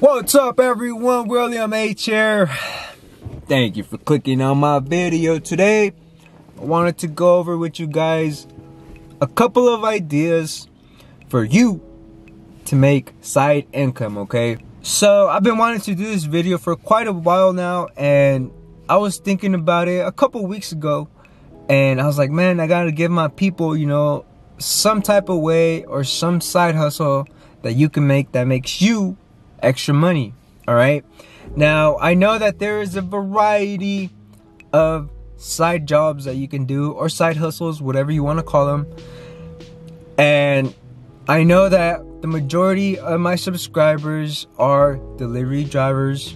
What's up everyone, William H here. Thank you for clicking on my video today. I wanted to go over with you guys a couple of ideas for you to make side income, okay? So I've been wanting to do this video for quite a while now, and I was thinking about it a couple weeks ago, and I was like, man, I gotta give my people, you know, some type of way or some side hustle that you can make that makes you extra money. All right, now I know that there is a variety of side jobs that you can do, or side hustles, whatever you want to call them, and I know that the majority of my subscribers are delivery drivers,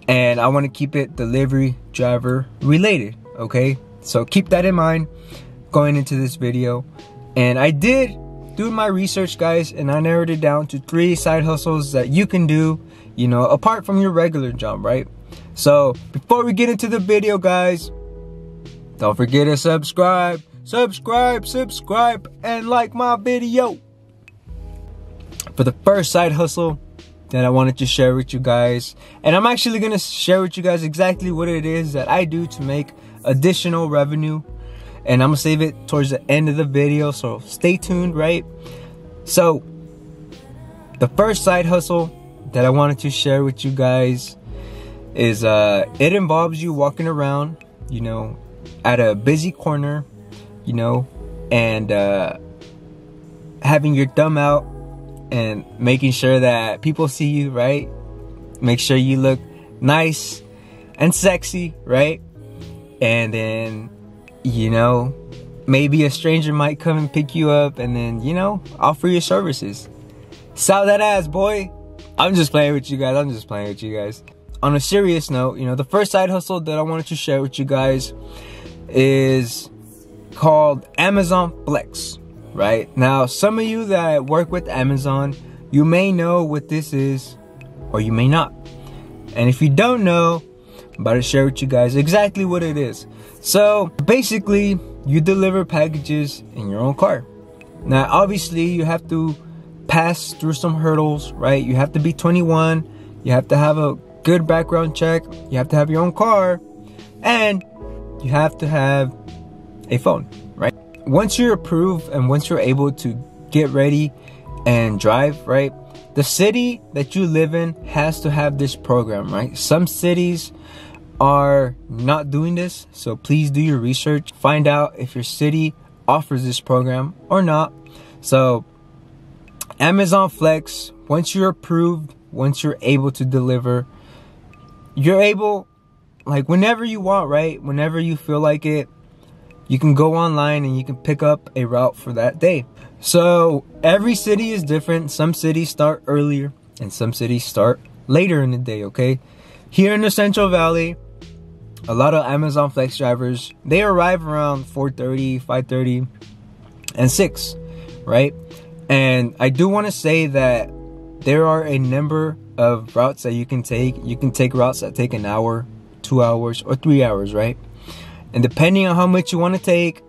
and I want to keep it delivery driver related, okay? So keep that in mind going into this video. And I did do my research, guys, and I narrowed it down to 3 side hustles that you can do, you know, apart from your regular job, right? So before we get into the video, guys, don't forget to subscribe, and like my video. For the first side hustle that I wanted to share with you guys, and I'm actually gonna share with you guys exactly what it is that I do to make additional revenue, and I'm gonna save it towards the end of the video, so stay tuned, right? So the first side hustle that I wanted to share with you guys is it involves you walking around, you know, at a busy corner, you know, and having your thumb out and making sure that people see you, right? Make sure you look nice and sexy, right? And then, you know, maybe a stranger might come and pick you up and then, you know, offer your services. Sell that ass, boy. I'm just playing with you guys. On a serious note, you know, the first side hustle that I wanted to share with you guys is called Amazon Flex, right? Now, some of you that work with Amazon, you may know what this is, or you may not. And if you don't know, I'm about to share with you guys exactly what it is. So basically, you deliver packages in your own car. Now, obviously, you have to pass through some hurdles, right? You have to be 21. You have to have a good background check. You have to have your own car, and you have to have a phone, right? Once you're approved and once you're able to get ready and drive, right, the city that you live in has to have this program, right? Some cities are not doing this, so please do your research. Find out if your city offers this program or not. So Amazon Flex, once you're approved, once you're able to deliver, you're able, like, whenever you want, right? Whenever you feel like it, you can go online and you can pick up a route for that day. So every city is different. Some cities start earlier and some cities start later in the day, okay? Here in the Central Valley, a lot of Amazon Flex drivers, they arrive around 4:30, 5:30, and 6, right? And I do want to say that there are a number of routes that you can take. You can take routes that take an hour, 2 hours, or 3 hours, right? And depending on how much you want to take,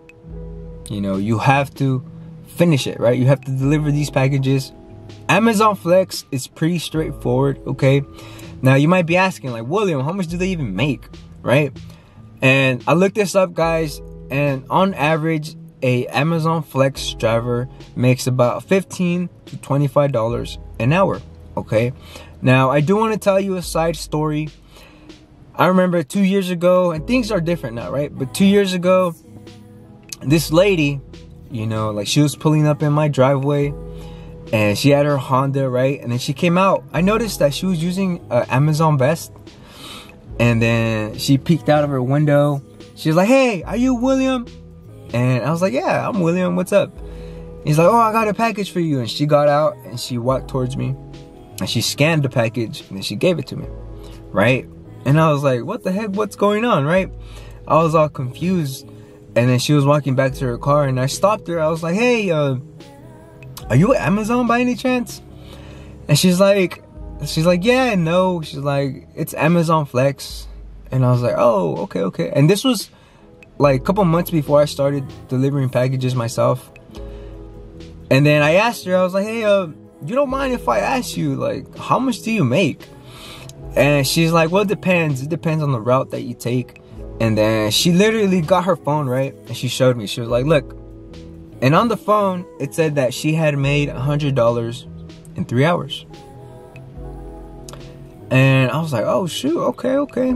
you know, you have to finish it, right? You have to deliver these packages. Amazon Flex is pretty straightforward, okay? Now, you might be asking, like, William, how much do they even make, right? And I looked this up, guys, and on average, a Amazon Flex driver makes about $15 to $25 an hour, okay? Now, I do want to tell you a side story. I remember 2 years ago, and things are different now, right? But 2 years ago, this lady, you know, like, she was pulling up in my driveway, and she had her Honda, right? And then she came out. I noticed that she was using an Amazon vest, and then she peeked out of her window. She was like, "Hey, are you William?" And I was like, "Yeah, I'm William. What's up?" He's like, "Oh, I got a package for you." And she got out and she walked towards me, and she scanned the package, and then she gave it to me, right? And I was like, what the heck? What's going on, right? I was all confused. And then she was walking back to her car, and I stopped her. I was like, "Hey, are you at Amazon by any chance?" And she's like, "Yeah and no." She's like, "It's Amazon Flex." And I was like, "Oh, okay. And this was like a couple months before I started delivering packages myself. And then I asked her, I was like, "Hey, you don't mind if I ask you, like, how much do you make? And she's like, well, it depends on the route that you take. And then she literally got her phone, right? And she showed me. She was like, look. And on the phone, it said that she had made $100 in 3 hours. And I was like, oh, shoot. Okay.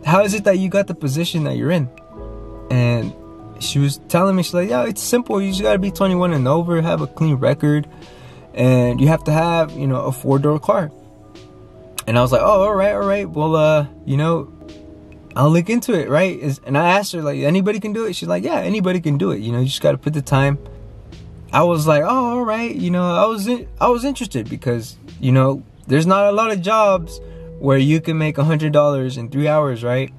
How is it that you got the position that you're in? And she was telling me, she's like, yeah, it's simple. You just got to be 21 and over, have a clean record. And you have to have, you know, a 4-door car. And I was like, oh, all right. Well, you know, I'll look into it, right? And I asked her, like, anybody can do it? She's like, yeah, anybody can do it. You know, you just got to put the time. I was like, oh, all right. You know, I was interested because, you know, there's not a lot of jobs where you can make $100 in 3 hours, right?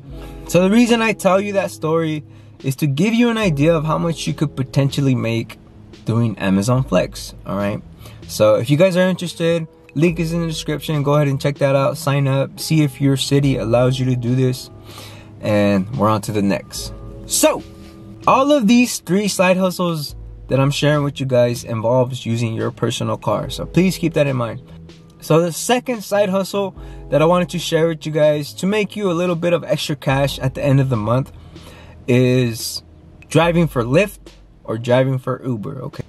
So the reason I tell you that story is to give you an idea of how much you could potentially make doing Amazon Flex, all right? So if you guys are interested, link is in the description. Go ahead and check that out. Sign up. See if your city allows you to do this. And we're on to the next. So, all of these 3 side hustles that I'm sharing with you guys involves using your personal car. So please keep that in mind. So the second side hustle that I wanted to share with you guys to make you a little bit of extra cash at the end of the month is driving for Lyft or driving for Uber, okay?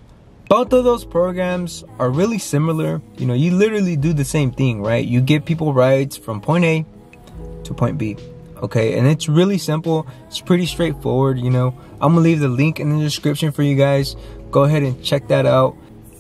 Both of those programs are really similar. You know, you literally do the same thing, right? You give people rides from point A to point B, okay? And it's really simple. It's pretty straightforward, you know. I'm gonna leave the link in the description for you guys. Go ahead and check that out.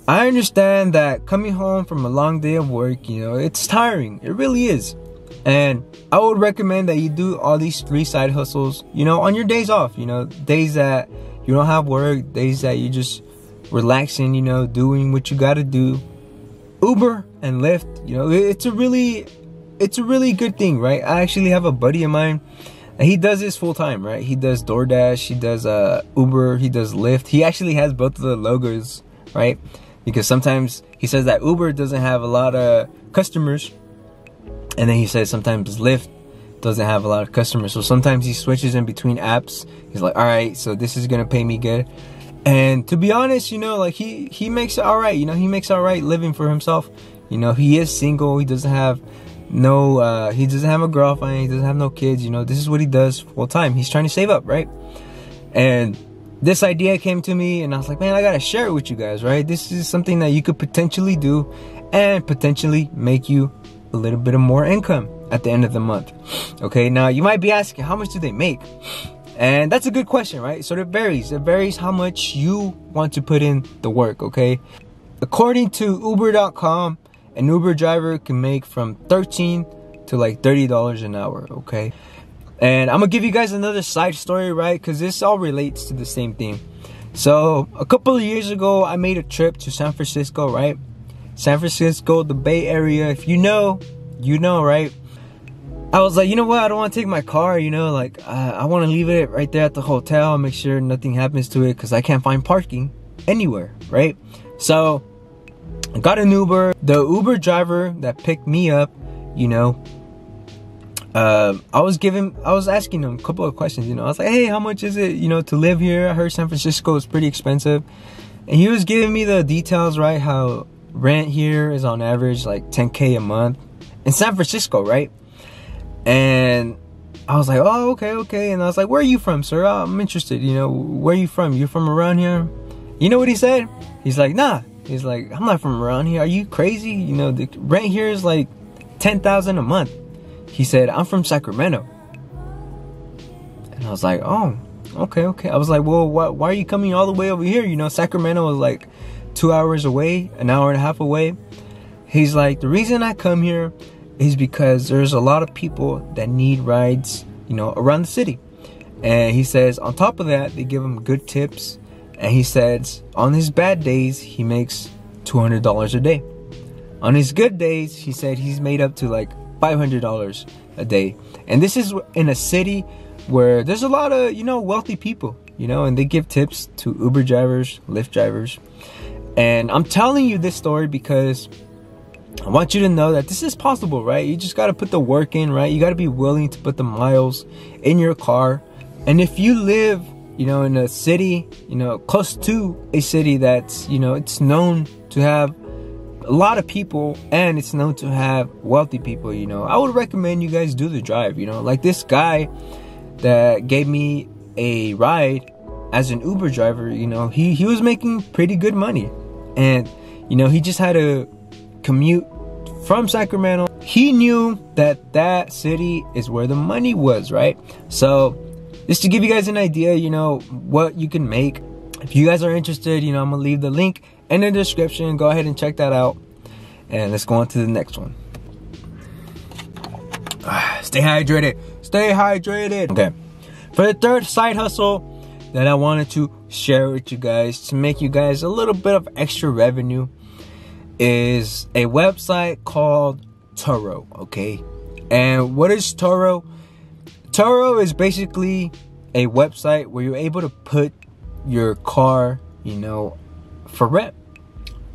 I understand that coming home from a long day of work, you know, it's tiring. It really is. And I would recommend that you do all these 3 side hustles, you know, on your days off, you know, days that you don't have work, days that you just relaxing, you know, doing what you got to do. Uber and Lyft, you know, it's a really good thing, right? I actually have a buddy of mine and he does this full time, right? He does DoorDash, he does Uber, he does Lyft. He actually has both of the logos, right? Because sometimes he says that Uber doesn't have a lot of customers, and then he says sometimes Lyft doesn't have a lot of customers. So sometimes he switches in between apps. He's like, all right, so this is gonna pay me good. And to be honest, you know, like he makes it all right. You know, he makes all right living for himself. You know, he is single. He doesn't have he doesn't have a girlfriend. He doesn't have no kids. You know, this is what he does full time. He's trying to save up, right? And this idea came to me and I was like, man, I gotta share it with you guys, right? This is something that you could potentially do and potentially make you a little bit of more income at the end of the month. Okay, now you might be asking, how much do they make? And that's a good question, right? So it varies how much you want to put in the work, okay? According to uber.com, an Uber driver can make from $13 to like $30 an hour, okay? And I'm gonna give you guys another side story, right? Because this all relates to the same thing. So a couple of years ago, I made a trip to San Francisco, right? San Francisco, the Bay Area. If you know, you know, right? I was like, you know what? I don't want to take my car, you know, like I want to leave it right there at the hotel, make sure nothing happens to it because I can't find parking anywhere, right? So I got an Uber. The Uber driver that picked me up, you know, I was asking him a couple of questions, you know. I was like, hey, how much is it, you know, to live here? I heard San Francisco is pretty expensive. And he was giving me the details, right? How rent here is on average like $10K a month in San Francisco, right? And I was like, oh, okay. And I was like, where are you from, sir? I'm interested, you know, where are you from? You from around here? You know what he said? He's like, nah. He's like, I'm not from around here. Are you crazy? You know, the rent here is like $10,000 a month. He said, I'm from Sacramento. And I was like, oh, okay. I was like, well, why are you coming all the way over here? You know, Sacramento is like 2 hours away, an hour and a half away. He's like, the reason I come here is because there's a lot of people that need rides, you know, around the city. And he says, on top of that, they give him good tips. And he says, on his bad days, he makes $200 a day. On his good days, he said he's made up to like $500 a day. And this is in a city where there's a lot of, you know, wealthy people, you know, and they give tips to Uber drivers, Lyft drivers. And I'm telling you this story because I want you to know that this is possible, right? You just got to put the work in, right? You got to be willing to put the miles in your car. And if you live, you know, in a city, you know, close to a city that's, you know, it's known to have a lot of people, and it's known to have wealthy people, you know. I would recommend you guys do the drive, you know. Like this guy that gave me a ride as an Uber driver, you know, he was making pretty good money. And, you know, he just had to commute from Sacramento. He knew that that city is where the money was, right? So just to give you guys an idea, you know, what you can make. If you guys are interested, you know, I'm gonna leave the link in the description. Go ahead and check that out. And let's go on to the next one. Stay hydrated. Stay hydrated. Okay. For the third side hustle that I wanted to share with you guys to make you guys a little bit of extra revenue is a website called Turo, okay? And what is Turo? Turo is basically a website where you're able to put your car, you know, for rent.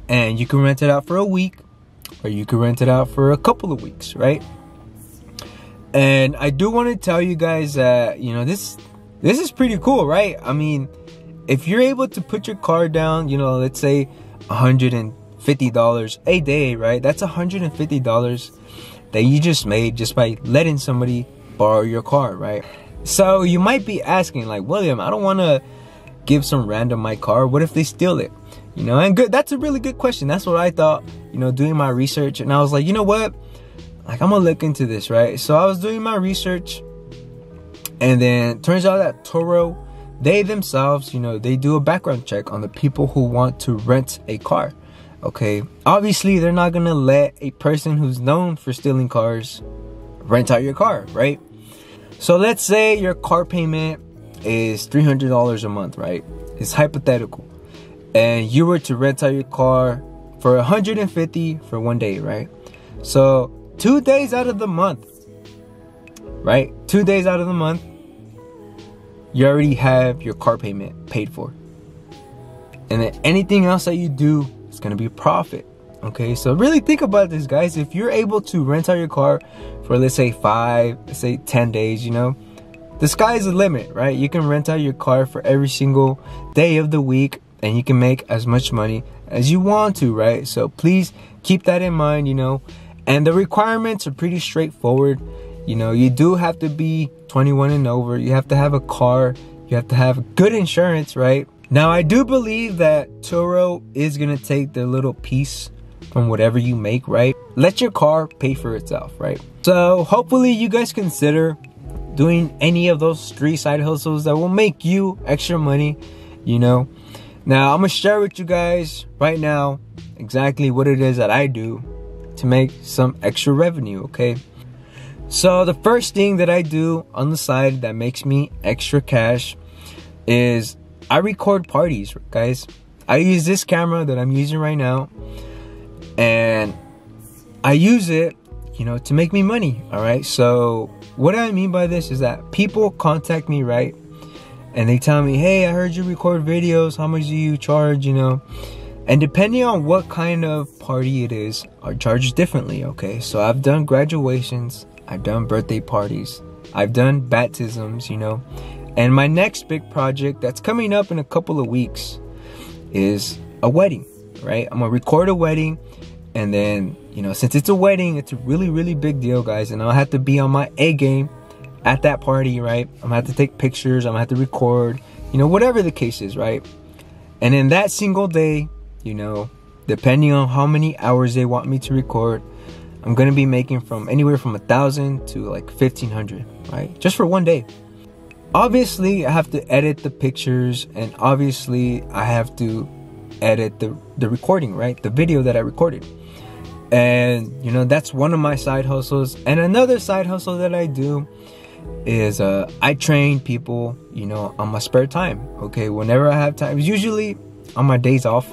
And you can rent it out for a week, or you can rent it out for a couple of weeks, right? And I do want to tell you guys that, you know, this is pretty cool, right? I mean, if you're able to put your car down, you know, let's say $150 a day, right? That's $150 that you just made just by letting somebody borrow your car, right? So you might be asking, like, William, I don't want to give some random my car. What if they steal it? You know, and good. That's a really good question. That's what I thought, you know, doing my research. And I was like, you know what? Like, I'm gonna look into this, right? So I was doing my research, and then turns out that Turo, they themselves, you know, they do a background check on the people who want to rent a car. Okay, obviously they're not gonna let a person who's known for stealing cars rent out your car, right? So let's say your car payment is $300 a month, right? It's hypothetical, and you were to rent out your car for $150 for one day, right? So 2 days out of the month, right? 2 days out of the month, you already have your car payment paid for, and then anything else that you do, it's gonna be profit. Okay, so really think about this, guys. If you're able to rent out your car for, let's say 10 days, you know, the sky is the limit, right? You can rent out your car for every single day of the week, and you can make as much money as you want to, right? So please keep that in mind, you know. And the requirements are pretty straightforward. You know, you do have to be 21 and over. You have to have a car. You have to have good insurance, right? Now, I do believe that Turo is going to take their little piece from whatever you make, right? Let your car pay for itself, right? So hopefully you guys consider doing any of those 3 side hustles that will make you extra money, you know. Now, I'm going to share with you guys right now exactly what it is that I do to make some extra revenue, okay? So the first thing that I do on the side that makes me extra cash is I record parties, guys. I use this camera that I'm using right now, and I use it, you know, to make me money, all right? So what I mean by this is that people contact me, right? And they tell me, hey, I heard you record videos. How much do you charge, you know? And depending on what kind of party it is, I charge differently, okay? So I've done graduations, I've done birthday parties, I've done baptisms, you know? And my next big project that's coming up in a couple of weeks is a wedding, right? I'm gonna record a wedding, and then, you know, since it's a wedding, it's a really, really big deal, guys, and I'll have to be on my A game at that party, right? I'm gonna have to take pictures, I'm gonna have to record, you know, whatever the case is, right? And in that single day, you know, depending on how many hours they want me to record, I'm gonna be making from anywhere from 1,000 to like 1,500, right? Just for one day. Obviously, I have to edit the pictures, and obviously I have to edit the recording, right? The video that I recorded. And, you know, that's one of my side hustles. And another side hustle that I do is I train people, you know, on my spare time, okay? Whenever I have time, usually on my days off.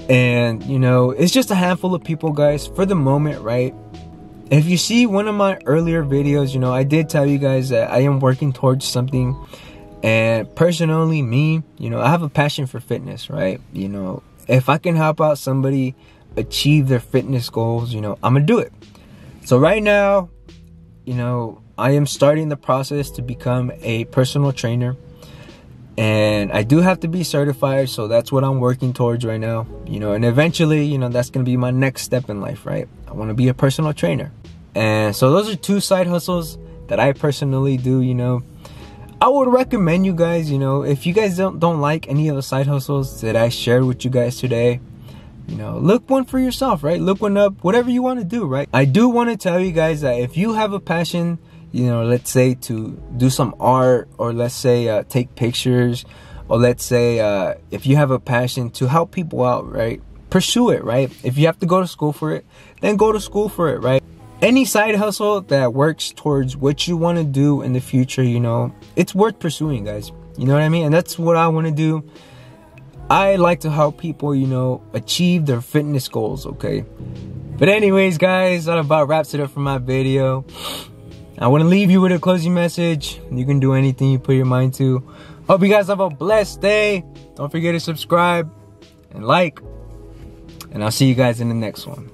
And, you know, it's just a handful of people, guys, for the moment, right? If you see one of my earlier videos, you know, I did tell you guys that I am working towards something. And personally, me, you know, I have a passion for fitness, right? You know, if I can help out somebody achieve their fitness goals, you know, I'm gonna do it. So right now, you know, I am starting the process to become a personal trainer. And I do have to be certified, so that's what I'm working towards right now, you know. And eventually, you know, that's gonna be my next step in life, right? I want to be a personal trainer. And so those are 2 side hustles that I personally do, you know. I would recommend you guys, you know, if you guys don't like any of the side hustles that I shared with you guys today, you know, look one for yourself, right? Look one up, whatever you want to do, right? I do want to tell you guys that if you have a passion, you know, let's say to do some art, or let's say take pictures, or let's say if you have a passion to help people out, right? Pursue it, right? If you have to go to school for it, then go to school for it, right? Any side hustle that works towards what you want to do in the future, you know, it's worth pursuing, guys. You know what I mean? And that's what I want to do. I like to help people, you know, achieve their fitness goals, okay? But anyways, guys, that about wraps it up for my video. I want to leave you with a closing message. You can do anything you put your mind to. Hope you guys have a blessed day. Don't forget to subscribe and like. And I'll see you guys in the next one.